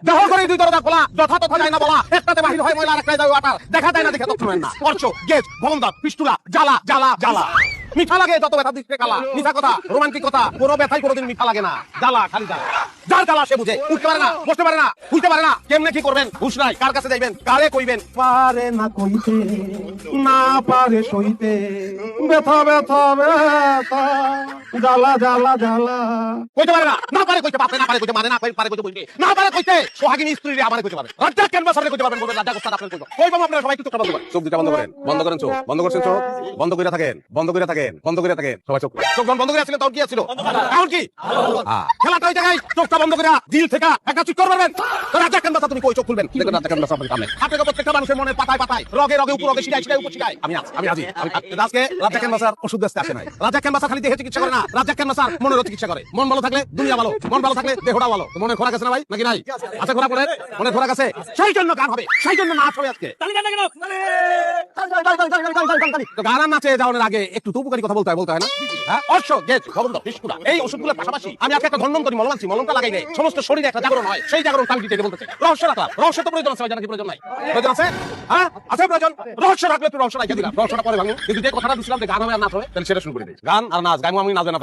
দেহ করে দুই দরজা খোলা, যথা তথা যায় না বলা, একটাতে বাহির হয় ময়লা, আরেকটায় যায় ওয়াটার, দেখা যায় না দেখে তথ্য নেন না। স্পর্শ, গেজ, ভবনদার, পিস্টুলা, জ্বালা জ্বালা জ্বালা। মিঠা লাগে যত ব্যথা দিচ্ছে কালা, মিঠা কথা, রোমান্টিক কথা, কোনো ব্যথাই কোনোদিন মিঠা লাগে না। জ্বালা খালি জ্বালা, যার জ্বালা সে বুঝে। উঠতে পারে না, বসতে পারে না, বুঝতে পারে না, কেমনে কি করবেন হুঁশ নাই। কার কাছে যাইবেন, কারে কইবেন, পারে না কইতে, না পারে সইতে, ব্যথা ব্যথা ব্যথা, জ্বালা জ্বালা জ্বালা। কইতে পারে না, না পারে কইতে, বাপরে না পারে কইতে, মানে না পারে কইতে বলবে, না পারে কইতে সোহাগিনী স্ত্রী রে আমারে কইতে পারে, রাজ্জাক ক্যানভাসারে কইতে পারবেন, বলবেন রাজ্জাক ওস্তাদ আপনার কইতো। কইবাম আপনারা সবাই একটু বন্ধ করেন, চোখ দুটো বন্ধ করেন, বন্ধ করেন চোখ, বন্ধ করছেন চোখ, বন্ধ কইরা থাকেন, বন্ধ কইরা থাকেন, বন্ধ কইরা থাকেন সবাই চোখ। চোখ বন্ধ করে আছিলেন তখন কি ছিল, এখন কি খেলাটা ওই জায়গায়, চোখটা বন্ধ করে দিল থেকে একটা চিৎকার মারবেন, রাজ্জাক ক্যানভাসা তুমি কই চোখ খুলবেন, দেখেন রাজ্জাক ক্যানভাসা আপনার সামনে। আপনি তো প্রত্যেকটা মানুষের মনের পাতায় পাতায়, রগে রগে, উপর রগে, শিরায় শিরায়, উপর শিরায়। আমি আজি আজকে রাজ্জাক ক্যানভাসার ওষুধ বেচতে আসে নাই। রাজ্জাক ক্যানভাসা খালি দেহে চিকিৎসা করে না, রাজ্জাক ক্যানভাসার মনের চিকিৎসা করে। মন ভালো থাকলে দুনিয়া ভালো, মন ভালো থাকলে দেহটা ভালো। মনের খোরাক আছে না ভাই, নাকি নাই? আছে খোরাক, মনের খোরাক আছে, সেই জন্য গান হবে, সেই জন্য নাচ হবে আজকে। গান আর নাচে যাওয়ার আগে একটু তো উপকারী কথা বলতে হয় না? হ্যাঁ, অর্শ, গেজ, ভবনদার, পিস্টুলা, এই ওষুধগুলোর পাশাপাশি আমি আজকে একটা ধন্বন্তরী মলম আনছি। মলমটা লাগাইলে সমস্ত শরীরে একটা জাগরণ হয়, সেই জাগরণ কাল দিতে বলতেছে। রহস্য রাখা, রহস্য তো প্রয়োজন আছে, জানা কি প্রয়োজন নাই? প্রয়োজন আছে, হ্যাঁ আছে প্রয়োজন। রহস্য রাখলে তুই রহস্য রাখা দিলাম, রহস্যটা পরে ভাঙবো। কিন্তু যে কথাটা দিছিলাম যে গান হবে আর নাচ হবে, তাহলে সেটা শুরু করে দিই। গান আর নাচ, গাইমু আমি, নাচবে না।